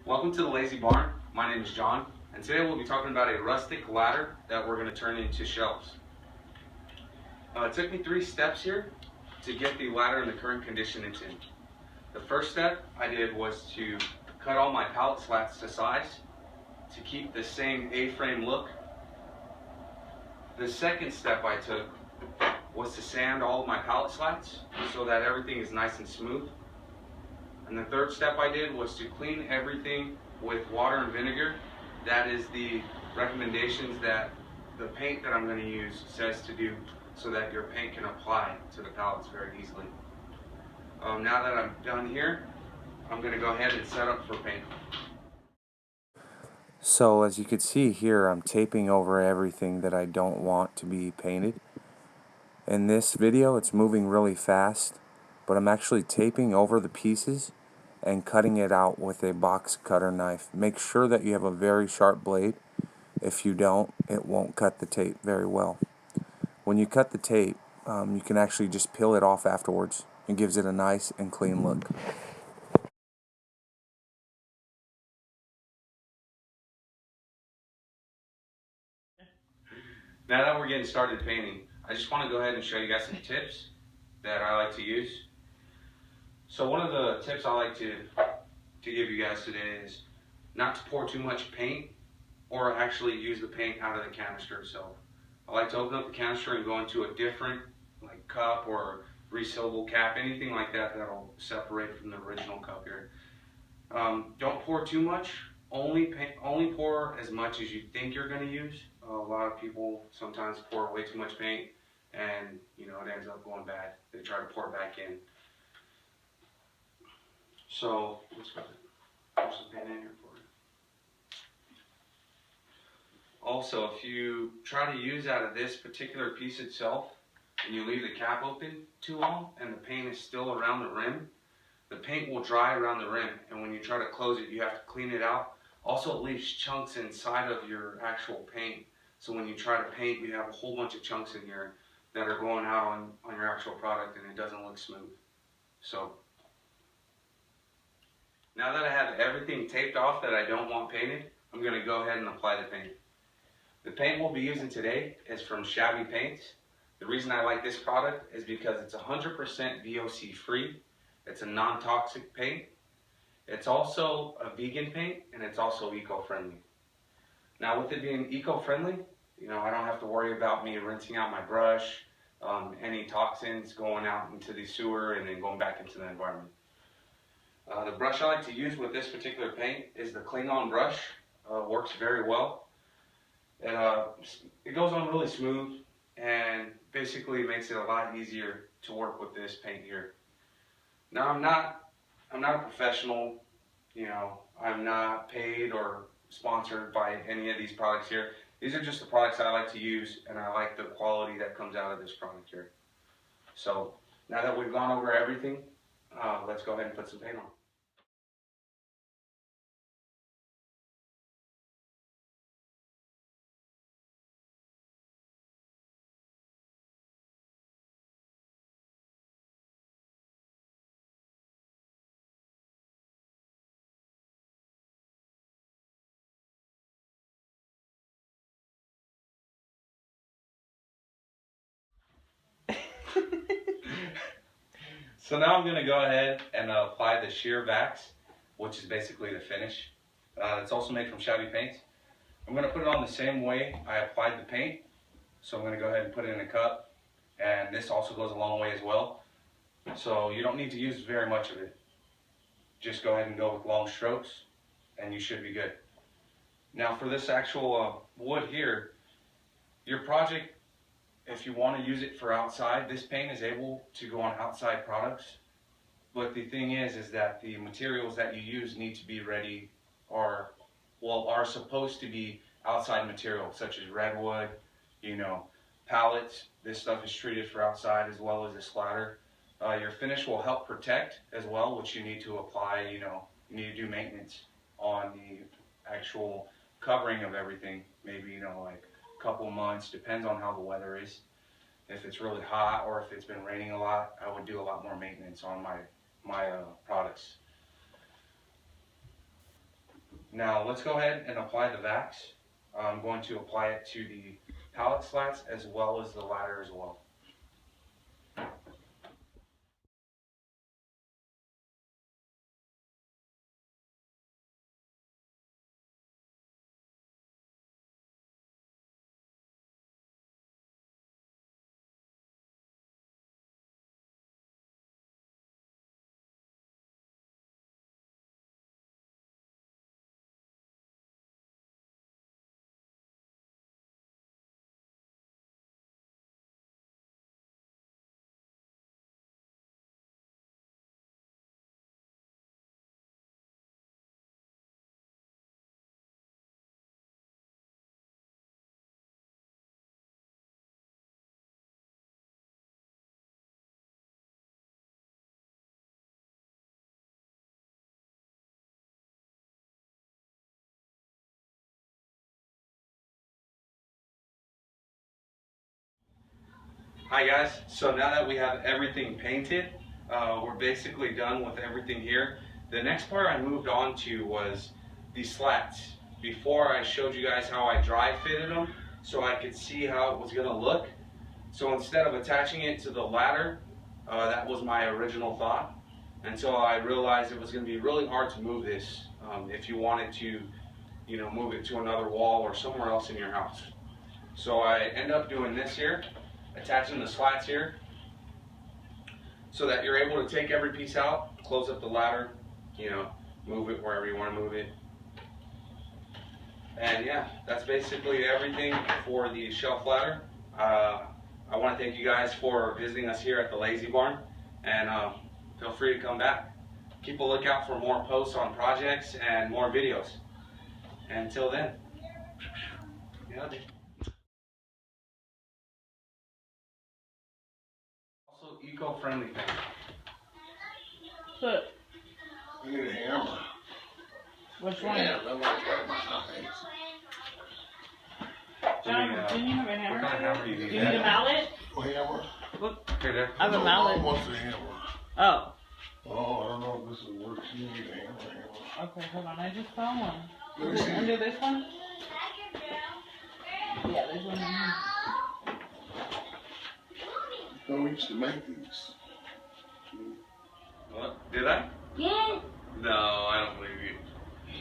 Welcome to the Lazy Barn. My name is John, and today we'll be talking about a rustic ladder that we're going to turn into shelves. It took me 3 steps here to get the ladder in the current condition it's in. The first step I did was to cut all my pallet slats to size to keep the same A-frame look. The second step I took was to sand all of my pallet slats so that everything is nice and smooth. And the third step I did was to clean everything with water and vinegar. That is the recommendations that the paint that I'm going to use says to do, so that your paint can apply to the pallets very easily. Now that I'm done here, I'm going to go ahead and set up for paint. So as you can see here, I'm taping over everything that I don't want to be painted. In this video, it's moving really fast, but I'm actually taping over the pieces and cutting it out with a box cutter knife. Make sure that you have a very sharp blade. If you don't, it won't cut the tape very well. When you cut the tape, you can actually just peel it off afterwards. It gives it a nice and clean look. Now that we're getting started painting, I just want to go ahead and show you guys some tips that I like to use. So one of the tips I like to give you guys today is not to pour too much paint or actually use the paint out of the canister itself. I like to open up the canister and go into a different cup or resealable cap, anything like that that'll separate from the original cup here. Don't pour too much. Only pour as much as you think you're going to use. A lot of people sometimes pour way too much paint, and it ends up going bad. They try to pour it back in. So let's put some paint in here for you. Also, if you try to use out of this particular piece itself and you leave the cap open too long and the paint is still around the rim, the paint will dry around the rim, and when you try to close it, you have to clean it out. Also, it leaves chunks inside of your actual paint. So when you try to paint, you have a whole bunch of chunks in here that are going out on your actual product, and it doesn't look smooth. So now that I have everything taped off that I don't want painted, I'm going to go ahead and apply the paint. The paint we'll be using today is from Shabby Paints. The reason I like this product is because it's 100% VOC free. It's a non-toxic paint. It's also a vegan paint, and it's also eco-friendly. Now, with it being eco-friendly, I don't have to worry about me rinsing out my brush, any toxins going out into the sewer and then going back into the environment. The brush I like to use with this particular paint is the Klingon brush. Works very well. It goes on really smooth and basically makes it a lot easier to work with this paint here. Now, I'm not a professional. I'm not paid or sponsored by any of these products here. These are just the products I like to use, and I like the quality that comes out of this product here. So now that we've gone over everything, let's go ahead and put some paint on. So now I'm going to go ahead and apply the sheer wax, which is basically the finish. It's also made from Shabby Paints. I'm going to put it on the same way I applied the paint. So I'm going to go ahead and put it in a cup, and this also goes a long way as well. So you don't need to use very much of it. Just go ahead and go with long strokes, and you should be good. Now for this actual wood here, your project, if you want to use it for outside, this paint is able to go on outside products. But the thing is that the materials that you use need to be ready, or are supposed to be outside materials, such as redwood, pallets. This stuff is treated for outside, as well as the splatter. Your finish will help protect as well, which you need to apply. You need to do maintenance on the actual covering of everything. Maybe like a couple months, depends on how the weather is. If it's really hot or if it's been raining a lot, I would do a lot more maintenance on my products. Now let's go ahead and apply the vax. I'm going to apply it to the pallet slats as well as the ladder as well. Hi guys, so now that we have everything painted, we're basically done with everything here. The next part I moved on to was the slats. Before I showed you guys how I dry fitted them so I could see how it was going to look. So instead of attaching it to the ladder, that was my original thought, until I realized it was going to be really hard to move this if you wanted to, move it to another wall or somewhere else in your house. So I end up doing this here, attaching the slats here, so that you're able to take every piece out, close up the ladder, move it wherever you want to move it. And yeah, that's basically everything for the shelf ladder. I want to thank you guys for visiting us here at the Lazy Barn, and feel free to come back. Keep a lookout for more posts on projects and more videos. Until then, also eco-friendly paint. Look, I need a hammer. which one? Yeah, that might break my eyes. John, didn't you have a What hammer? kind of hammer do you Do need? you need a mallet? Hammer? Look, Here, there. I have a No, mallet. Mom wants a hammer. Oh, Oh, I don't know if this will work. You need a hammer. okay, hold on. I just found one. Let me Is it see. under this one? Yeah, there's one in here. No, we used to make these. What? Did I? Yeah. No, I don't believe you.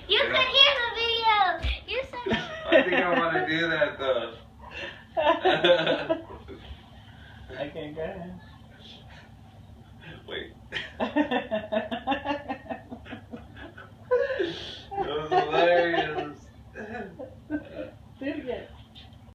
You Yeah. can hear the video. You said. I think I want to do that though. Okay, go ahead. Wait. That was hilarious. Do it again.